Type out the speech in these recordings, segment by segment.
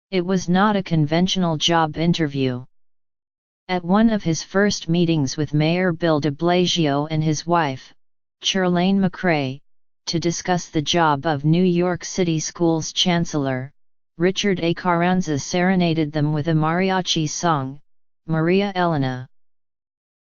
It was not a conventional job interview. At one of his first meetings with Mayor Bill de Blasio and his wife, Chirlane McCray, to discuss the job of New York City Schools Chancellor, Richard A. Carranza serenaded them with a mariachi song, Maria Elena.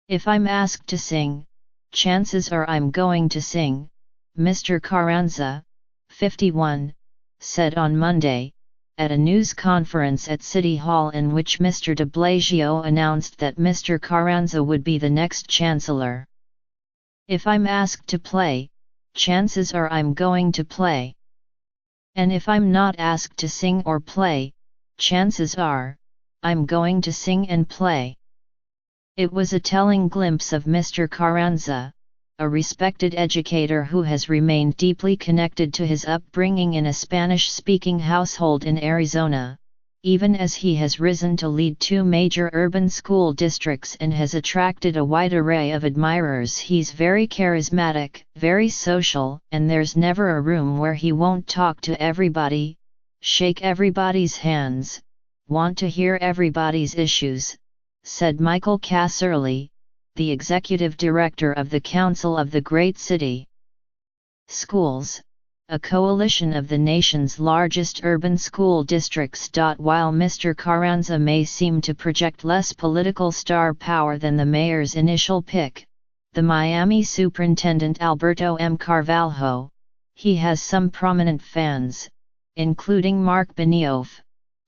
"If I'm asked to sing, chances are I'm going to sing," Mr. Carranza, 51, said on Monday, at a news conference at City Hall in which Mr. de Blasio announced that Mr. Carranza would be the next chancellor. "If I'm asked to play, chances are I'm going to play. And if I'm not asked to sing or play, chances are, I'm going to sing and play." It was a telling glimpse of Mr. Carranza, a respected educator who has remained deeply connected to his upbringing in a Spanish-speaking household in Arizona, even as he has risen to lead 2 major urban school districts and has attracted a wide array of admirers. "He's very charismatic, very social, and there's never a room where he won't talk to everybody, shake everybody's hands, want to hear everybody's issues," said Michael Casserly, the executive director of the Council of the Great City Schools, a coalition of the nation's largest urban school districts. While Mr. Carranza may seem to project less political star power than the mayor's initial pick, the Miami superintendent Alberto M. Carvalho, he has some prominent fans, including Mark Benioff,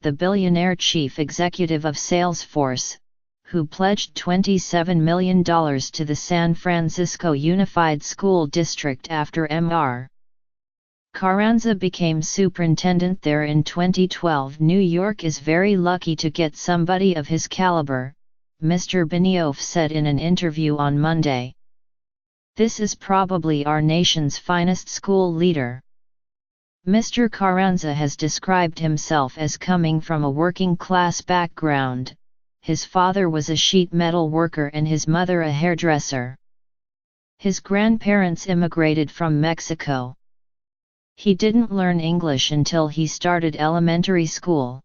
the billionaire chief executive of Salesforce, who pledged $27 million to the San Francisco Unified School District after Mr. Carranza became superintendent there in 2012. "New York is very lucky to get somebody of his caliber," Mr. Benioff said in an interview on Monday. "This is probably our nation's finest school leader." Mr. Carranza has described himself as coming from a working-class background. His father was a sheet metal worker and his mother a hairdresser. His grandparents immigrated from Mexico. He didn't learn English until he started elementary school.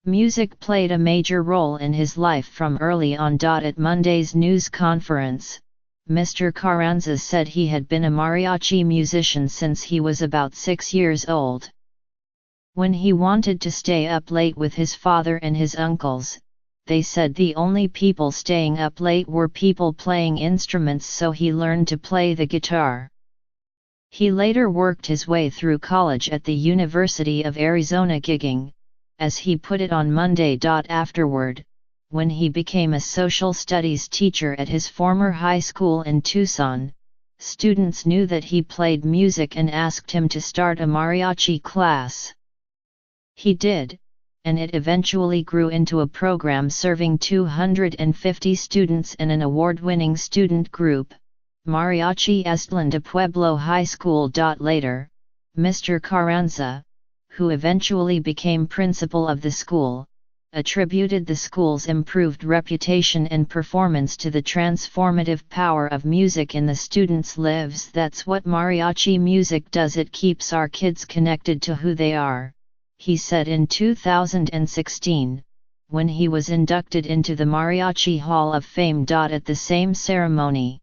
Music played a major role in his life from early on. At Monday's news conference, Mr. Carranza said he had been a mariachi musician since he was about 6 years old. When he wanted to stay up late with his father and his uncles, they said the only people staying up late were people playing instruments, so he learned to play the guitar. He later worked his way through college at the University of Arizona, gigging, as he put it on Monday. Afterward, when he became a social studies teacher at his former high school in Tucson, students knew that he played music and asked him to start a mariachi class. He did, and it eventually grew into a program serving 250 students and an award-winning student group, Mariachi Estlan de Pueblo High School. Later, Mr. Carranza, who eventually became principal of the school, attributed the school's improved reputation and performance to the transformative power of music in the students' lives. "That's what mariachi music does, it keeps our kids connected to who they are," he said in 2016, when he was inducted into the Mariachi Hall of Fame. At the same ceremony,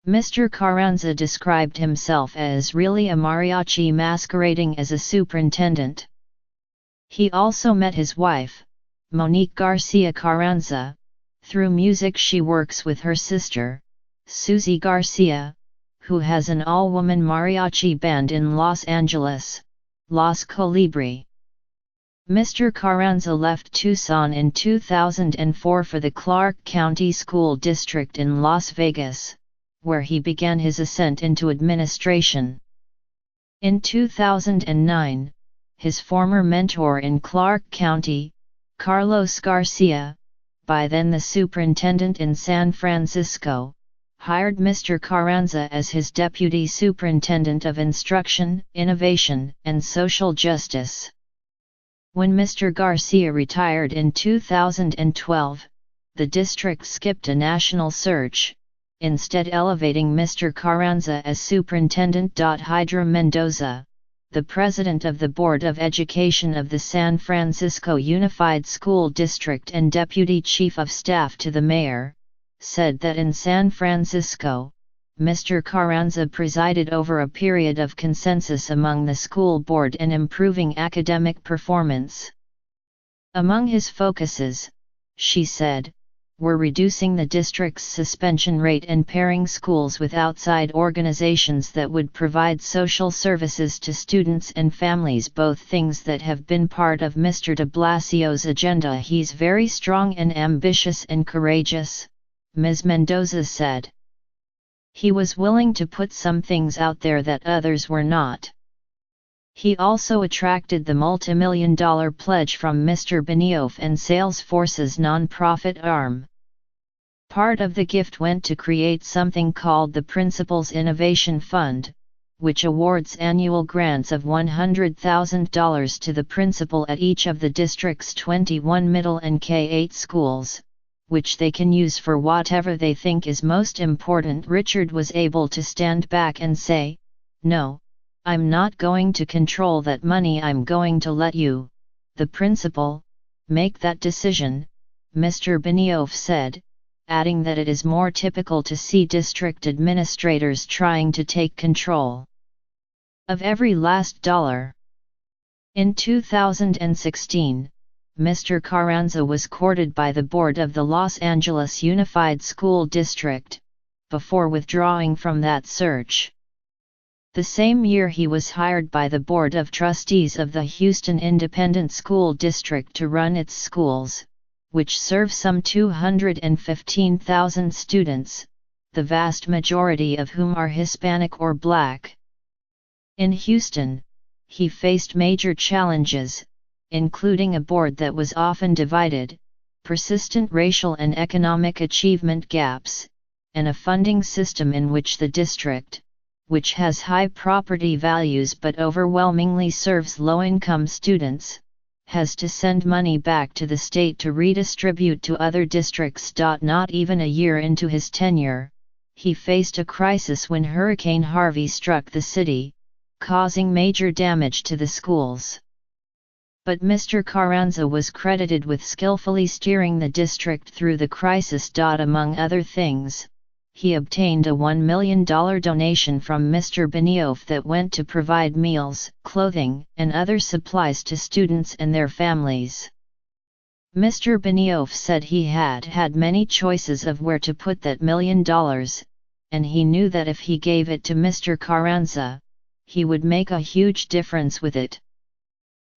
Mr. Carranza described himself as really a mariachi masquerading as a superintendent. He also met his wife, Monique Garcia Carranza. Through music she works with her sister, Susie Garcia, who has an all-woman mariachi band in Los Angeles, Los Colibri. Mr. Carranza left Tucson in 2004 for the Clark County School District in Las Vegas, where he began his ascent into administration. In 2009, his former mentor in Clark County, Carlos Garcia, by then the superintendent in San Francisco, hired Mr. Carranza as his deputy superintendent of instruction, innovation, and social justice. When Mr. Garcia retired in 2012, the district skipped a national search, instead elevating Mr. Carranza as superintendent. Hydra Mendoza, the president of the Board of Education of the San Francisco Unified School District and deputy chief of staff to the mayor, said that in San Francisco, Mr. Carranza presided over a period of consensus among the school board in improving academic performance. Among his focuses, she said, were reducing the district's suspension rate and pairing schools with outside organizations that would provide social services to students and families, both things that have been part of Mr. de Blasio's agenda. He's very strong and ambitious and courageous, Ms. Mendoza said. He was willing to put some things out there that others were not. He also attracted the multimillion-dollar pledge from Mr. Benioff and Salesforce's nonprofit arm. Part of the gift went to create something called the Principal's Innovation Fund, which awards annual grants of $100,000 to the principal at each of the district's 21 middle and K-8 schools, which they can use for whatever they think is most important. Richard was able to stand back and say, "No, I'm not going to control that money. I'm going to let you, the principal, make that decision," Mr. Benioff said, adding that it is more typical to see district administrators trying to take control of every last dollar. In 2016, Mr. Carranza was courted by the board of the Los Angeles Unified School District, before withdrawing from that search. The same year he was hired by the Board of Trustees of the Houston Independent School District to run its schools, which serve some 215,000 students, the vast majority of whom are Hispanic or Black. In Houston, he faced major challenges, including a board that was often divided, persistent racial and economic achievement gaps, and a funding system in which the district, which has high property values but overwhelmingly serves low-income students, has to send money back to the state to redistribute to other districts. Not even a year into his tenure, he faced a crisis when Hurricane Harvey struck the city, causing major damage to the schools. But Mr. Carranza was credited with skillfully steering the district through the crisis. Among other things, he obtained a $1 million donation from Mr. Benioff that went to provide meals, clothing, and other supplies to students and their families. Mr. Benioff said he had many choices of where to put that $1 million, and he knew that if he gave it to Mr. Carranza, he would make a huge difference with it.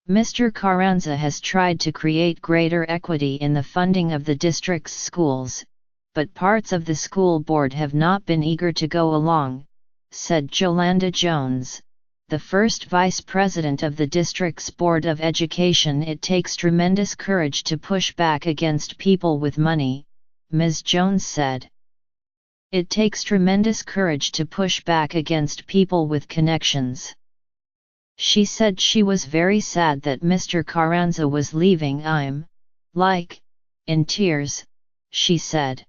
Mr. Carranza has tried to create greater equity in the funding of the district's schools, but parts of the school board have not been eager to go along, said Jolanda Jones, the first vice president of the district's Board of Education. It takes tremendous courage to push back against people with money, Ms. Jones said. It takes tremendous courage to push back against people with connections. She said she was very sad that Mr. Carranza was leaving. "I'm, like, in tears," she said.